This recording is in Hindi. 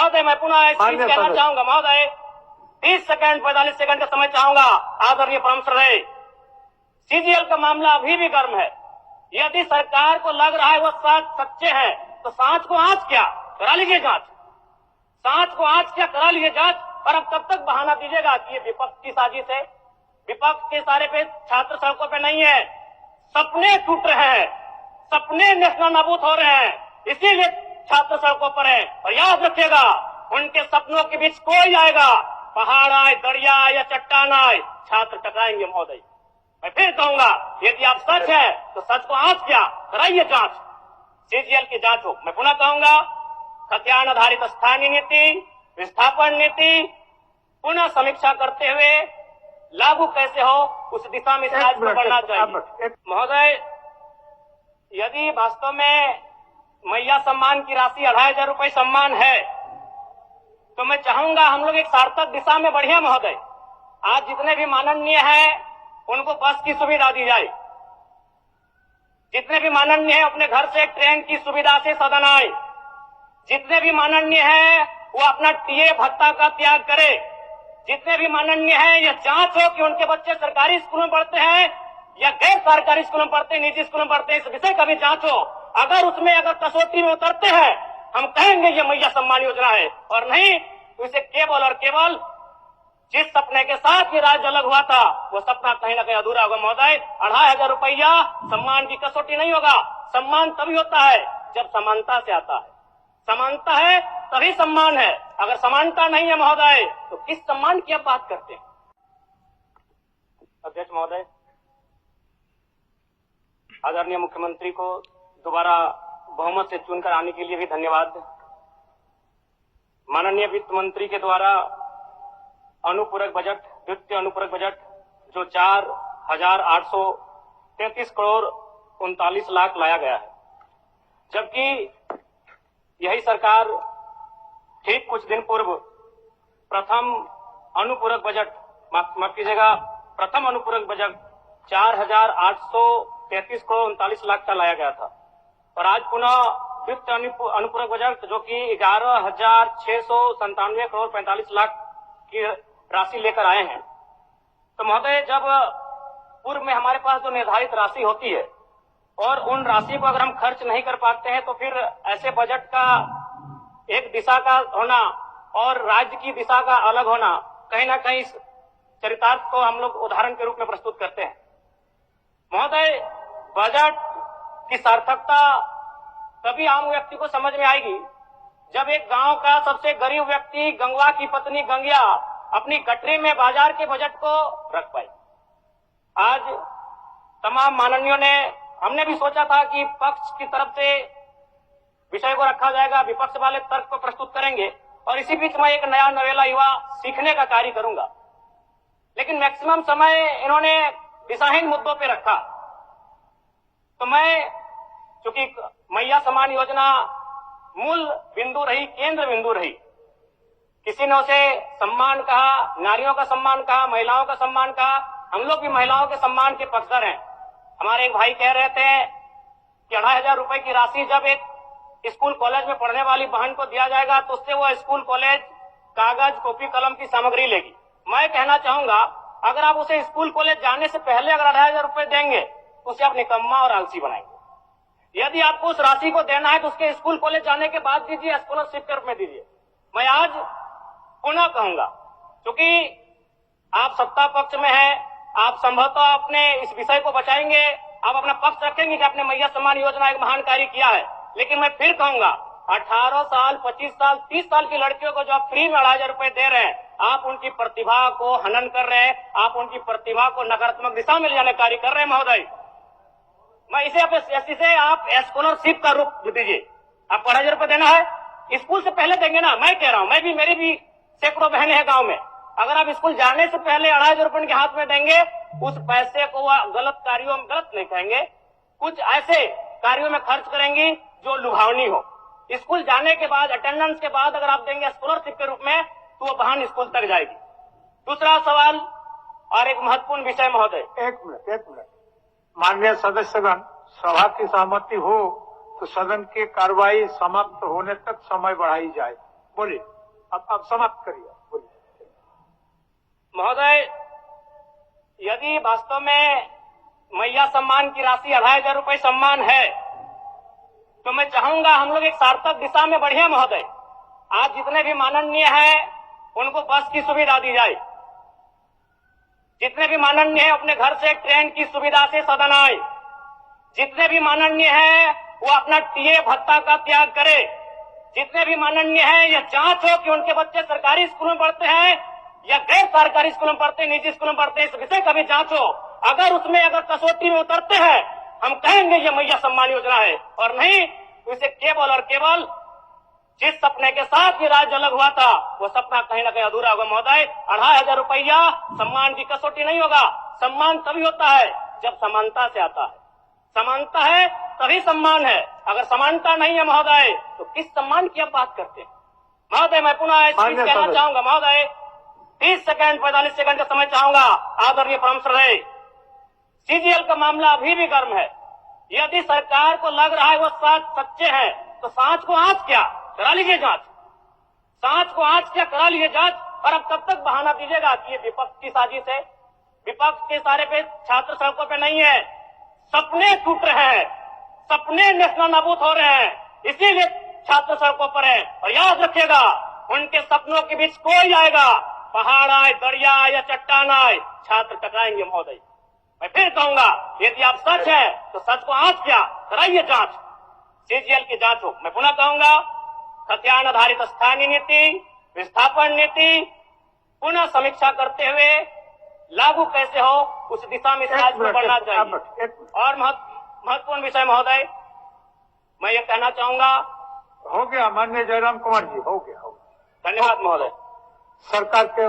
महोदय मैं पुनः एक चीज कहना चाहूंगा महोदय, 30 सेकंड 45 सेकंड का समय चाहूंगा। आदरणीय परम श्रद्धेय, सीजीएल का मामला अभी भी गर्म है। यदि सरकार को लग रहा है वो सच्चे हैं तो सांच को आंच क्या करा लीजिए जांच, सांच को आंच क्या करा लीजिए जांच। और अब तब तक बहाना दीजिएगा कि ये विपक्ष की साजिश है। विपक्ष के सारे पे छात्र सड़कों पे नहीं है, सपने टूट रहे हैं, सपने नेशनल नाबूद हो रहे हैं, इसीलिए छात्र सड़कों पर है। और याद रखिएगा, उनके सपनों के बीच कोई आएगा, पहाड़ आए, दरिया आए या चट्टान आए, छात्र टकराएंगे महोदय। मैं फिर कहूंगा, यदि आप सच है तो सच को आंच क्या कराइए जांच, सीजीएल की जांच हो। मैं पुनः कहूंगा, खतियान आधारित स्थानीय नीति, विस्थापन नीति पुनः समीक्षा करते हुए लागू कैसे हो उस दिशा में राज्य को बढ़ना चाहिए। महोदय, यदि वास्तव में मैया सम्मान की राशि 2500 रुपए सम्मान है तो मैं चाहूंगा हम लोग एक सार्थक दिशा में बढ़िया महोदय। आज जितने भी माननीय हैं उनको बस की सुविधा दी जाए, जितने भी माननीय हैं अपने घर से ट्रेन की सुविधा से सदन आए, जितने भी माननीय हैं वो अपना टीए भत्ता का त्याग करे, जितने भी माननीय हैं यह जांच हो कि उनके बच्चे सरकारी स्कूलों में पढ़ते हैं या गैर सरकारी स्कूलों में पढ़ते हैं, निजी स्कूलों में पढ़ते हैं, इस विषय का भी जांच हो। अगर उसमें अगर कसौटी में उतरते हैं हम कहेंगे ये मैया सम्मान योजना है, और नहीं तो इसे केवल और केवल जिस सपने के साथ ये राज्य अलग हुआ था वो सपना कहीं ना कहीं अधूरा होगा महोदय। 2500 रुपया सम्मान की कसौटी नहीं होगा। सम्मान तभी होता है जब समानता से आता है, समानता है तभी सम्मान है। अगर समानता नहीं है महोदय तो किस सम्मान की आप बात करते हैं। अध्यक्ष महोदय, आदरणीय मुख्यमंत्री को दोबारा बहुमत से चुनकर आने के लिए भी धन्यवाद। माननीय वित्त मंत्री के द्वारा अनुपूरक बजट, द्वितीय अनुपूरक बजट जो 4,833 करोड़ 39 लाख लाया गया है, जबकि यही सरकार ठीक कुछ दिन पूर्व प्रथम अनुपूरक बजट, माफ कीजिएगा, प्रथम अनुपूरक बजट 4,833 करोड़ 39 लाख का लाया गया था। और आज पुनः द्वितीय अनुपूरक बजट जो कि 11,697 करोड़ 45 लाख की राशि लेकर आए हैं। तो महोदय, जब पूर्व में हमारे पास जो निर्धारित राशि होती है और उन राशि को अगर हम खर्च नहीं कर पाते हैं तो फिर ऐसे बजट का एक दिशा का होना और राज्य की दिशा का अलग होना, कहीं ना कहीं इस चरितार्थ को हम लोग उदाहरण के रूप में प्रस्तुत करते हैं। महोदय, बजट की सार्थकता तभी आम व्यक्ति को समझ में आएगी जब एक गांव का सबसे गरीब व्यक्ति, गंगवा की पत्नी गंगिया, अपनी गठरी में बाजार के बजट को रख पाई। आज तमाम माननीयों ने, हमने भी सोचा था कि पक्ष की तरफ से विषय को रखा जाएगा, विपक्ष वाले तर्क को प्रस्तुत करेंगे और इसी बीच मैं एक नया नवेला युवा सीखने का कार्य करूंगा। लेकिन मैक्सिमम समय इन्होंने दिशाहीन मुद्दों पे रखा। तो मैं, चूंकि मैया सम्मान योजना मूल बिंदु रही, केंद्र बिंदु रही, किसी ने उसे सम्मान कहा, नारियों का सम्मान कहा, महिलाओं का सम्मान कहा, हम लोग भी महिलाओं के सम्मान के पक्षधर हैं। हमारे एक भाई कह रहे थे कि 2500 रुपए की राशि जब एक स्कूल कॉलेज में पढ़ने वाली बहन को दिया जाएगा तो उससे वो स्कूल कॉलेज कागज, कॉपी, कलम की सामग्री लेगी। मैं कहना चाहूंगा, अगर आप उसे स्कूल कॉलेज जाने से पहले अगर 2500 रुपए देंगे तो उसे आप निकम्मा और आलसी बनाएंगे। यदि आपको उस राशि को देना है तो उसके स्कूल कॉलेज जाने के बाद दीजिए, स्कॉलरशिप के रूप में दीजिए। मैं आज पुनः कहूंगा, क्योंकि आप सत्ता पक्ष में हैं, आप संभवतः अपने इस विषय को बचाएंगे, आप अपना पक्ष रखेंगे कि आपने मैया सम्मान योजना एक महान कार्य किया है। लेकिन मैं फिर कहूंगा, 18 साल, 25 साल, 30 साल की लड़कियों को जो आप फ्री में 2500 रुपए दे रहे हैं, आप उनकी प्रतिभा को हनन कर रहे हैं, आप उनकी प्रतिभा को नकारात्मक दिशा में ले जाने कार्य कर रहे हैं महोदय। मैं इसे आप स्कॉलरशिप का रूप दीजिए। आप 2500 रुपए देना है, स्कूल से पहले देंगे ना। मैं कह रहा हूं, मेरी भी सैकड़ों बहनें हैं गांव में, अगर आप स्कूल जाने से पहले 2500 रुपए उनके हाथ में देंगे, उस पैसे को वह गलत कार्यों में, गलत नहीं कहेंगे, कुछ ऐसे कार्यों में खर्च करेंगी जो लुभावनी हो। स्कूल जाने के बाद, अटेंडेंस के बाद अगर आप देंगे स्कॉलरशिप के रूप में तो वो बहन स्कूल तक जाएगी। दूसरा सवाल और एक महत्वपूर्ण विषय महोदय। एक मिनट माननीय सदस्यगण, सभा की सहमति हो तो सदन की कार्रवाई समाप्त होने तक समय बढ़ाई जाए। बोलिए, अब समाप्त करिए, बोलिए। महोदय, यदि वास्तव में मैया सम्मान की राशि 2,500 रुपए सम्मान है, तो मैं चाहूंगा हम लोग एक सार्थक दिशा में बढ़िया महोदय। आज जितने भी माननीय हैं उनको बस की सुविधा दी जाए, जितने भी माननीय हैं अपने घर से ट्रेन की सुविधा से सदन आए, जितने भी माननीय हैं वो अपना टीए भत्ता का त्याग करे, जितने भी माननीय हैं यह जांच हो कि उनके बच्चे सरकारी स्कूलों में पढ़ते हैं या गैर सरकारी स्कूलों में पढ़ते हैं, निजी स्कूलों में पढ़ते हैं, इस विषय का भी जांच हो। अगर उसमें अगर कसौटी में उतरते हैं, हम कहेंगे ये मैया सम्मान योजना है, और नहीं तो इसे केवल और केवल जिस सपने के साथ ये राज्य अलग हुआ था वो सपना कहीं ना कहीं अधूरा होगा महोदय। 2,500 रुपया सम्मान की कसौटी नहीं होगा। सम्मान तभी होता है जब समानता से आता है, समानता है तभी सम्मान है। अगर समानता नहीं है महोदय तो किस सम्मान की आप बात करते हैं महोदय? मैं पुनः इस चीज कहना चाहूंगा महोदय, 30 सेकंड 45 सेकंड का समय चाहूंगा। आदरणीय परम श्रद्धेय, सीजीएल का मामला अभी भी गर्म है। यदि सरकार को लग रहा है वो सच्चे हैं तो सांच को आंच क्या करा लीजिए जांच, सांच को आंच क्या करा लीजिए जांच। और अब कब तक बहाना दीजिएगा कि ये विपक्ष की साजिश है? विपक्ष के सारे पे छात्र सड़कों पे नहीं है, सपने टूट रहे हैं, सपने नेशनल नाबूद हो रहे हैं, इसीलिए छात्र सड़कों पर है। और याद रखिएगा, उनके सपनों के बीच कोई आएगा, पहाड़ आए, दरिया आए या चट्टान आए, छात्र टकराएंगे महोदय। मैं फिर कहूंगा, यदि आप सच है तो सच को आंच क्या कराइए जांच, सीजीएल की जांच हो। मैं पुनः कहूंगा, खतियान आधारित स्थानीय नीति, विस्थापन नीति पुनः समीक्षा करते हुए लागू कैसे हो उस दिशा में राज्य को बढ़ना चाहिए। और महत्वपूर्ण विषय महोदय, मैं ये कहना चाहूंगा, हो गया माननीय जयराम कुमार जी, हो गया। धन्यवाद महोदय। सरकार के